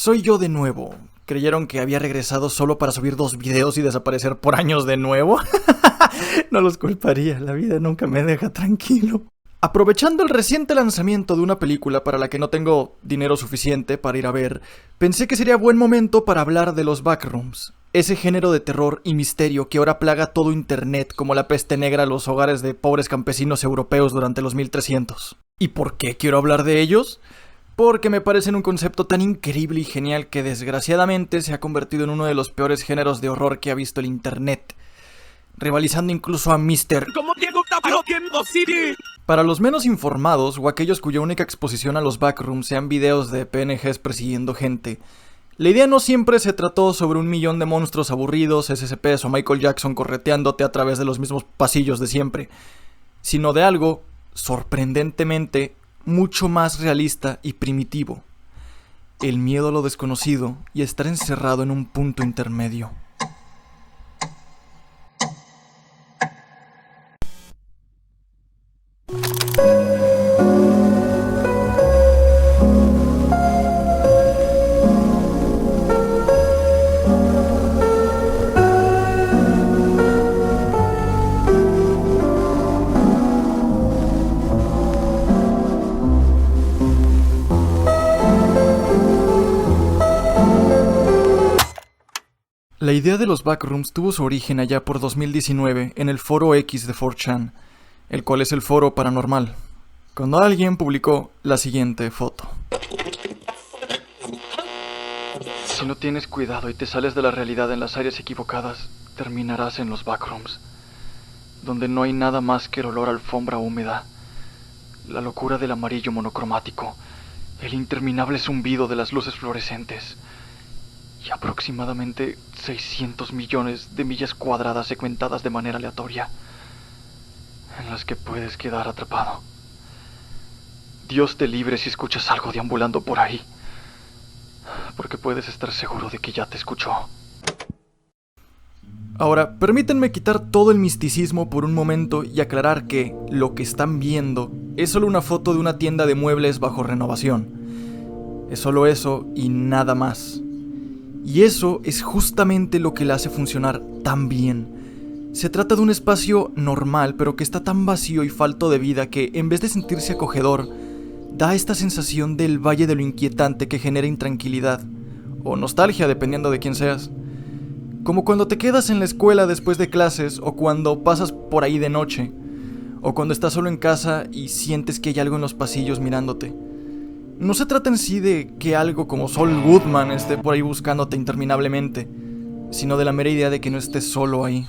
Soy yo de nuevo. ¿Creyeron que había regresado solo para subir 2 videos y desaparecer por años de nuevo? No los culparía, la vida nunca me deja tranquilo. Aprovechando el reciente lanzamiento de una película para la que no tengo dinero suficiente para ir a ver, pensé que sería buen momento para hablar de los backrooms. Ese género de terror y misterio que ahora plaga todo internet como la peste negra a los hogares de pobres campesinos europeos durante los 1300. ¿Y por qué quiero hablar de ellos? Porque me parecen un concepto tan increíble y genial que desgraciadamente se ha convertido en uno de los peores géneros de horror que ha visto el internet, rivalizando incluso a Mr. Para los menos informados o aquellos cuya única exposición a los backrooms sean videos de PNGs persiguiendo gente, la idea no siempre se trató sobre 1.000.000 de monstruos aburridos, SCPs o Michael Jackson correteándote a través de los mismos pasillos de siempre, sino de algo, sorprendentemente, mucho más realista y primitivo: el miedo a lo desconocido y estar encerrado en un punto intermedio. La idea de los backrooms tuvo su origen allá por 2019 en el foro X de 4chan, el cual es el foro paranormal, cuando alguien publicó la siguiente foto. Si no tienes cuidado y te sales de la realidad en las áreas equivocadas, terminarás en los backrooms, donde no hay nada más que el olor a alfombra húmeda, la locura del amarillo monocromático, el interminable zumbido de las luces fluorescentes y aproximadamente 600 millones de millas cuadradas segmentadas de manera aleatoria, en las que puedes quedar atrapado. Dios te libre si escuchas algo deambulando por ahí, porque puedes estar seguro de que ya te escuchó. Ahora, permítanme quitar todo el misticismo por un momento y aclarar que lo que están viendo es solo una foto de una tienda de muebles bajo renovación. Es solo eso y nada más. Y eso es justamente lo que la hace funcionar tan bien. Se trata de un espacio normal, pero que está tan vacío y falto de vida que, en vez de sentirse acogedor, da esta sensación del valle de lo inquietante que genera intranquilidad, o nostalgia dependiendo de quién seas. Como cuando te quedas en la escuela después de clases, o cuando pasas por ahí de noche, o cuando estás solo en casa y sientes que hay algo en los pasillos mirándote. No se trata en sí de que algo como Saul Goodman esté por ahí buscándote interminablemente, sino de la mera idea de que no estés solo ahí.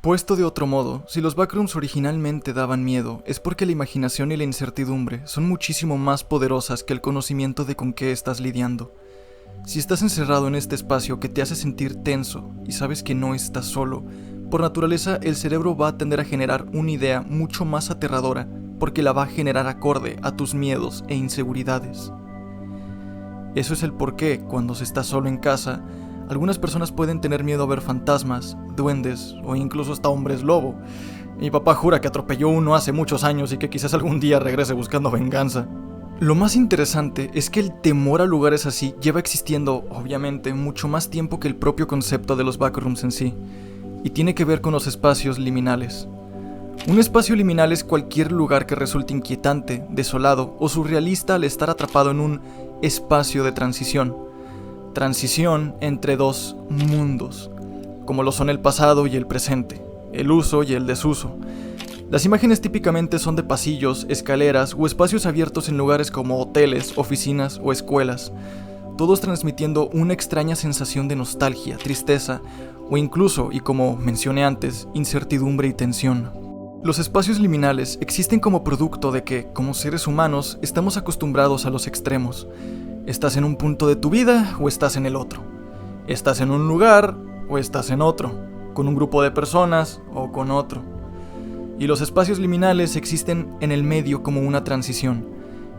Puesto de otro modo, si los backrooms originalmente daban miedo, es porque la imaginación y la incertidumbre son muchísimo más poderosas que el conocimiento de con qué estás lidiando. Si estás encerrado en este espacio que te hace sentir tenso y sabes que no estás solo, por naturaleza el cerebro va a tender a generar una idea mucho más aterradora, porque la va a generar acorde a tus miedos e inseguridades. Eso es el porqué, cuando se está solo en casa, algunas personas pueden tener miedo a ver fantasmas, duendes o incluso hasta hombres lobo. Mi papá jura que atropelló uno hace muchos años y que quizás algún día regrese buscando venganza. Lo más interesante es que el temor a lugares así lleva existiendo, obviamente, mucho más tiempo que el propio concepto de los backrooms en sí, y tiene que ver con los espacios liminales. Un espacio liminal es cualquier lugar que resulte inquietante, desolado o surrealista al estar atrapado en un espacio de transición. Transición entre dos mundos, como lo son el pasado y el presente, el uso y el desuso. Las imágenes típicamente son de pasillos, escaleras o espacios abiertos en lugares como hoteles, oficinas o escuelas, todos transmitiendo una extraña sensación de nostalgia, tristeza o incluso, y como mencioné antes, incertidumbre y tensión. Los espacios liminales existen como producto de que, como seres humanos, estamos acostumbrados a los extremos. Estás en un punto de tu vida o estás en el otro. Estás en un lugar o estás en otro, con un grupo de personas o con otro. Y los espacios liminales existen en el medio como una transición.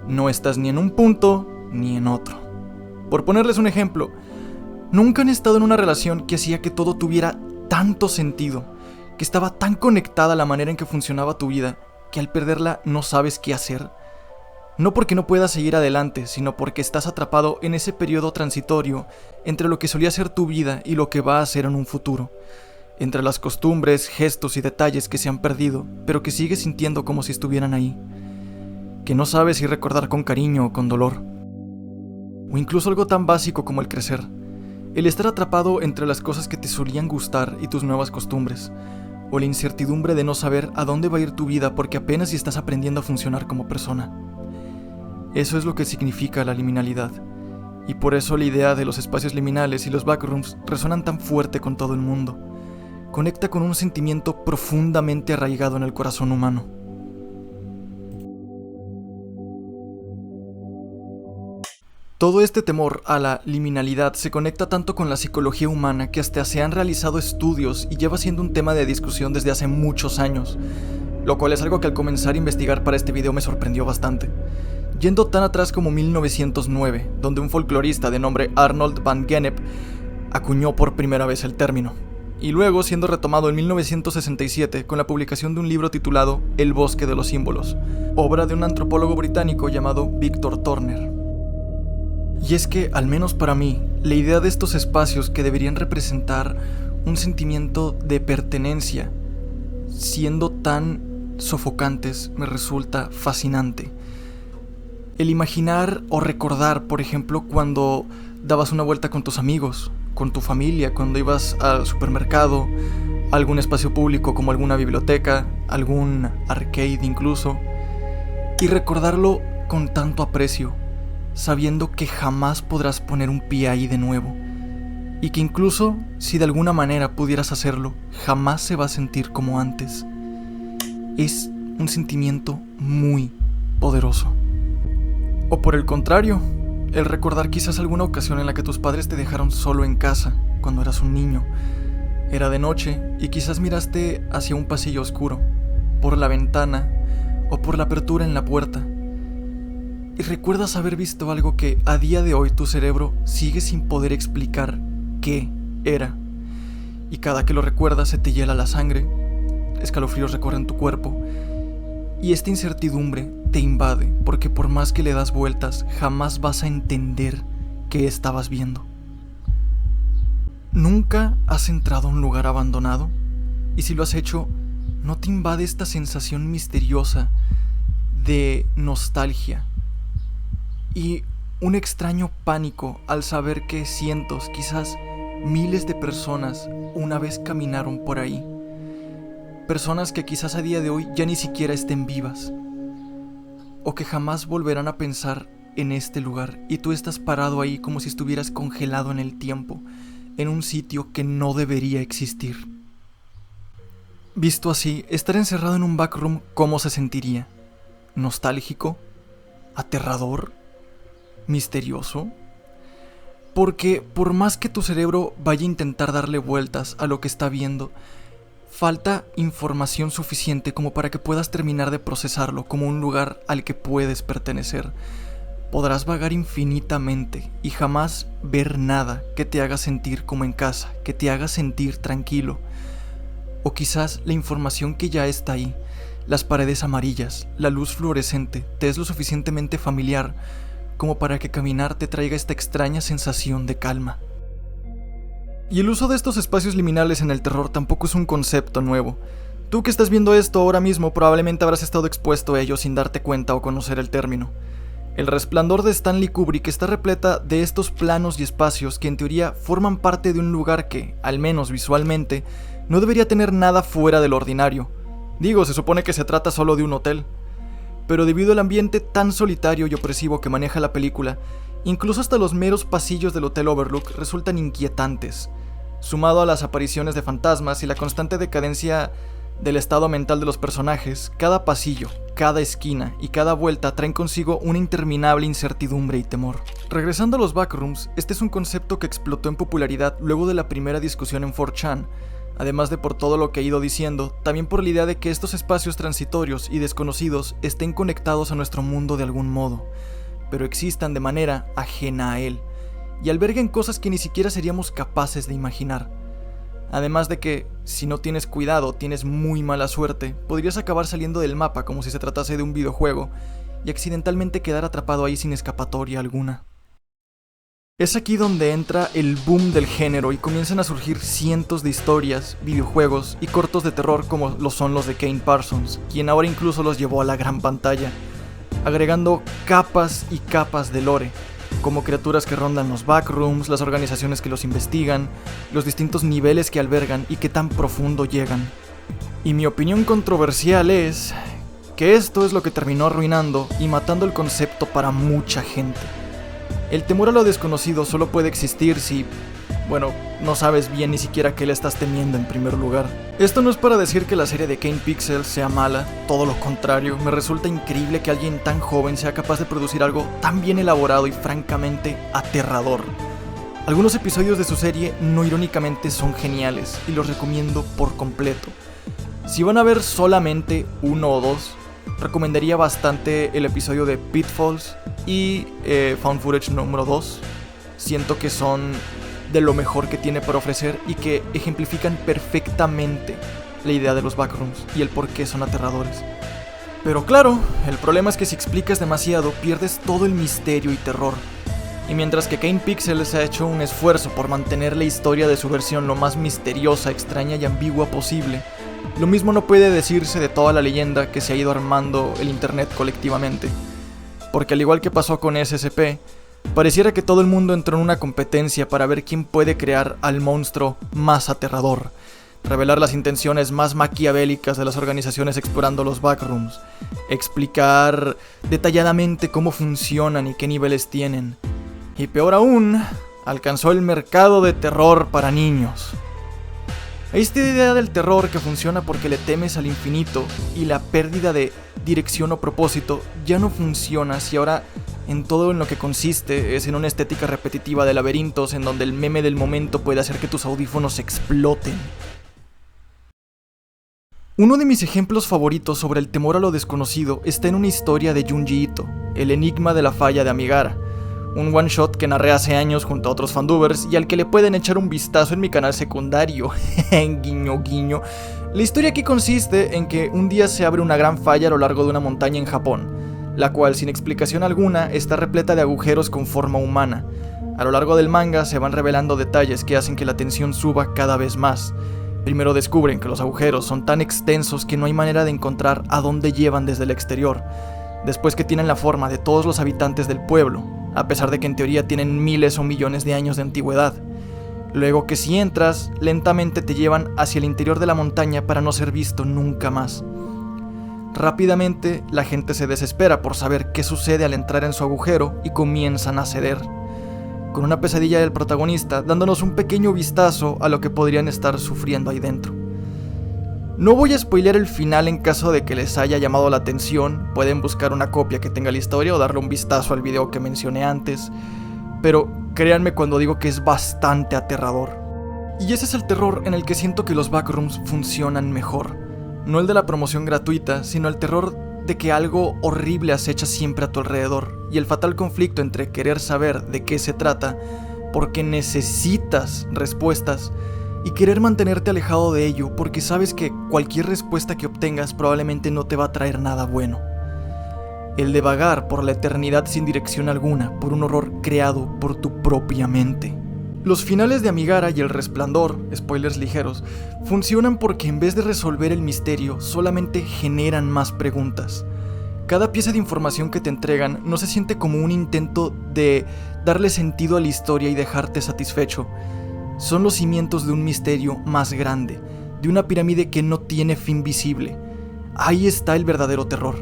No estás ni en un punto ni en otro. Por ponerles un ejemplo, ¿nunca han estado en una relación que hacía que todo tuviera tanto sentido, que estaba tan conectada a la manera en que funcionaba tu vida, que al perderla no sabes qué hacer? No porque no puedas seguir adelante, sino porque estás atrapado en ese periodo transitorio entre lo que solía ser tu vida y lo que va a ser en un futuro. Entre las costumbres, gestos y detalles que se han perdido, pero que sigues sintiendo como si estuvieran ahí. Que no sabes si recordar con cariño o con dolor. O incluso algo tan básico como el crecer. El estar atrapado entre las cosas que te solían gustar y tus nuevas costumbres. O la incertidumbre de no saber a dónde va a ir tu vida porque apenas si estás aprendiendo a funcionar como persona. Eso es lo que significa la liminalidad. Y por eso la idea de los espacios liminales y los backrooms resuenan tan fuerte con todo el mundo. Conecta con un sentimiento profundamente arraigado en el corazón humano. Todo este temor a la liminalidad se conecta tanto con la psicología humana que hasta se han realizado estudios y lleva siendo un tema de discusión desde hace muchos años, lo cual es algo que al comenzar a investigar para este video me sorprendió bastante. Yendo tan atrás como 1909, donde un folclorista de nombre Arnold van Gennep acuñó por primera vez el término, y luego siendo retomado en 1967 con la publicación de un libro titulado El bosque de los símbolos, obra de un antropólogo británico llamado Victor Turner. Y es que, al menos para mí, la idea de estos espacios que deberían representar un sentimiento de pertenencia, siendo tan sofocantes, me resulta fascinante. El imaginar o recordar, por ejemplo, cuando dabas una vuelta con tus amigos, con tu familia, cuando ibas al supermercado, a algún espacio público como alguna biblioteca, algún arcade incluso, y recordarlo con tanto aprecio, sabiendo que jamás podrás poner un pie ahí de nuevo, y que incluso si de alguna manera pudieras hacerlo, jamás se va a sentir como antes. Es un sentimiento muy poderoso. O por el contrario, el recordar quizás alguna ocasión en la que tus padres te dejaron solo en casa cuando eras un niño. Era de noche y quizás miraste hacia un pasillo oscuro, por la ventana o por la apertura en la puerta. Y recuerdas haber visto algo que a día de hoy tu cerebro sigue sin poder explicar qué era. Y cada que lo recuerdas se te hiela la sangre, escalofríos recorren tu cuerpo, y esta incertidumbre te invade porque por más que le das vueltas, jamás vas a entender qué estabas viendo. ¿Nunca has entrado a un lugar abandonado? Y si lo has hecho, ¿no te invade esta sensación misteriosa de nostalgia y un extraño pánico al saber que cientos, quizás miles de personas una vez caminaron por ahí? Personas que quizás a día de hoy ya ni siquiera estén vivas, o que jamás volverán a pensar en este lugar, y tú estás parado ahí como si estuvieras congelado en el tiempo, en un sitio que no debería existir. Visto así, estar encerrado en un backroom, ¿cómo se sentiría? ¿Nostálgico? ¿Aterrador? ¿Misterioso? Porque por más que tu cerebro vaya a intentar darle vueltas a lo que está viendo, falta información suficiente como para que puedas terminar de procesarlo como un lugar al que puedes pertenecer. Podrás vagar infinitamente y jamás ver nada que te haga sentir como en casa, que te haga sentir tranquilo. O quizás la información que ya está ahí, las paredes amarillas, la luz fluorescente, te es lo suficientemente familiar como para que caminar te traiga esta extraña sensación de calma. Y el uso de estos espacios liminales en el terror tampoco es un concepto nuevo. Tú que estás viendo esto ahora mismo probablemente habrás estado expuesto a ello sin darte cuenta o conocer el término. El Resplandor de Stanley Kubrick está repleta de estos planos y espacios que en teoría forman parte de un lugar que, al menos visualmente, no debería tener nada fuera del ordinario. Digo, se supone que se trata solo de un hotel. Pero debido al ambiente tan solitario y opresivo que maneja la película, incluso hasta los meros pasillos del Hotel Overlook resultan inquietantes. Sumado a las apariciones de fantasmas y la constante decadencia del estado mental de los personajes, cada pasillo, cada esquina y cada vuelta traen consigo una interminable incertidumbre y temor. Regresando a los backrooms, este es un concepto que explotó en popularidad luego de la primera discusión en 4chan, además de por todo lo que he ido diciendo, también por la idea de que estos espacios transitorios y desconocidos estén conectados a nuestro mundo de algún modo, pero existan de manera ajena a él, y alberguen cosas que ni siquiera seríamos capaces de imaginar. Además de que, si no tienes cuidado, tienes muy mala suerte, podrías acabar saliendo del mapa como si se tratase de un videojuego, y accidentalmente quedar atrapado ahí sin escapatoria alguna. Es aquí donde entra el boom del género y comienzan a surgir cientos de historias, videojuegos y cortos de terror como lo son los de Kane Parsons, quien ahora incluso los llevó a la gran pantalla, agregando capas y capas de lore, como criaturas que rondan los backrooms, las organizaciones que los investigan, los distintos niveles que albergan y qué tan profundo llegan. Y mi opinión controversial es que esto es lo que terminó arruinando y matando el concepto para mucha gente. El temor a lo desconocido solo puede existir si, no sabes bien ni siquiera qué le estás temiendo en primer lugar. Esto no es para decir que la serie de Kane Pixels sea mala, todo lo contrario, me resulta increíble que alguien tan joven sea capaz de producir algo tan bien elaborado y francamente aterrador. Algunos episodios de su serie no irónicamente son geniales y los recomiendo por completo. Si van a ver solamente uno o dos, recomendaría bastante el episodio de Pitfalls y Found Footage número 2. Siento que son de lo mejor que tiene para ofrecer y que ejemplifican perfectamente la idea de los backrooms y el por qué son aterradores. Pero claro, el problema es que si explicas demasiado pierdes todo el misterio y terror. Y mientras que Kane Pixels ha hecho un esfuerzo por mantener la historia de su versión lo más misteriosa, extraña y ambigua posible, lo mismo no puede decirse de toda la leyenda que se ha ido armando el internet colectivamente. Porque al igual que pasó con SCP, pareciera que todo el mundo entró en una competencia para ver quién puede crear al monstruo más aterrador, revelar las intenciones más maquiavélicas de las organizaciones explorando los backrooms, explicar detalladamente cómo funcionan y qué niveles tienen, y peor aún, alcanzó el mercado de terror para niños. Esta idea del terror que funciona porque le temes al infinito y la pérdida de dirección o propósito ya no funciona si ahora en todo en lo que consiste es en una estética repetitiva de laberintos en donde el meme del momento puede hacer que tus audífonos exploten. Uno de mis ejemplos favoritos sobre el temor a lo desconocido está en una historia de Junji Ito, El enigma de la falla de Amigara, un one shot que narré hace años junto a otros fandubers y al que le pueden echar un vistazo en mi canal secundario. Guiño guiño. La historia aquí consiste en que un día se abre una gran falla a lo largo de una montaña en Japón, la cual sin explicación alguna está repleta de agujeros con forma humana. A lo largo del manga se van revelando detalles que hacen que la tensión suba cada vez más. Primero descubren que los agujeros son tan extensos que no hay manera de encontrar a dónde llevan desde el exterior. Después que tienen la forma de todos los habitantes del pueblo, a pesar de que en teoría tienen miles o millones de años de antigüedad. Luego que si entras, lentamente te llevan hacia el interior de la montaña para no ser visto nunca más. Rápidamente, la gente se desespera por saber qué sucede al entrar en su agujero y comienzan a ceder, con una pesadilla del protagonista dándonos un pequeño vistazo a lo que podrían estar sufriendo ahí dentro. No voy a spoilear el final en caso de que les haya llamado la atención, pueden buscar una copia que tenga la historia o darle un vistazo al video que mencioné antes, pero créanme cuando digo que es bastante aterrador. Y ese es el terror en el que siento que los backrooms funcionan mejor, no el de la promoción gratuita, sino el terror de que algo horrible acecha siempre a tu alrededor, y el fatal conflicto entre querer saber de qué se trata, porque necesitas respuestas, y querer mantenerte alejado de ello porque sabes que cualquier respuesta que obtengas probablemente no te va a traer nada bueno. El de vagar por la eternidad sin dirección alguna por un horror creado por tu propia mente. Los finales de Amigara y El Resplandor, spoilers ligeros, funcionan porque en vez de resolver el misterio solamente generan más preguntas. Cada pieza de información que te entregan no se siente como un intento de darle sentido a la historia y dejarte satisfecho. Son los cimientos de un misterio más grande, de una pirámide que no tiene fin visible. Ahí está el verdadero terror.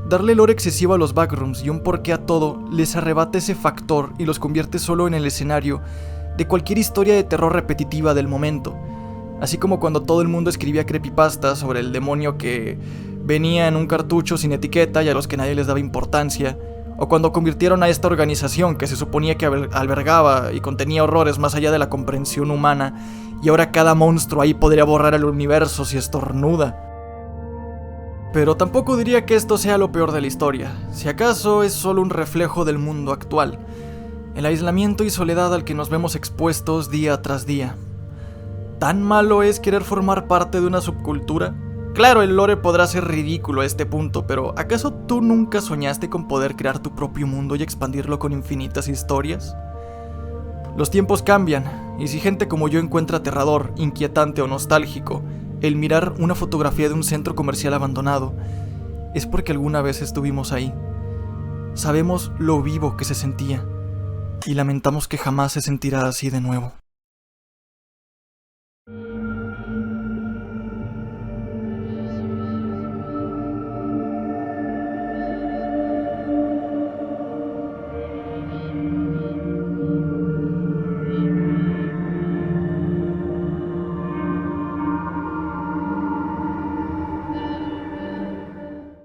Darle lore excesivo a los backrooms y un porqué a todo les arrebata ese factor y los convierte solo en el escenario de cualquier historia de terror repetitiva del momento. Así como cuando todo el mundo escribía creepypastas sobre el demonio que venía en un cartucho sin etiqueta y a los que nadie les daba importancia, o cuando convirtieron a esta organización que se suponía que albergaba y contenía horrores más allá de la comprensión humana, y ahora cada monstruo ahí podría borrar el universo si estornuda. Pero tampoco diría que esto sea lo peor de la historia, si acaso es solo un reflejo del mundo actual, el aislamiento y soledad al que nos vemos expuestos día tras día. ¿Tan malo es querer formar parte de una subcultura? Claro, el lore podrá ser ridículo a este punto, pero ¿acaso tú nunca soñaste con poder crear tu propio mundo y expandirlo con infinitas historias? Los tiempos cambian, y si gente como yo encuentra aterrador, inquietante o nostálgico el mirar una fotografía de un centro comercial abandonado, es porque alguna vez estuvimos ahí. Sabemos lo vivo que se sentía, y lamentamos que jamás se sentirá así de nuevo.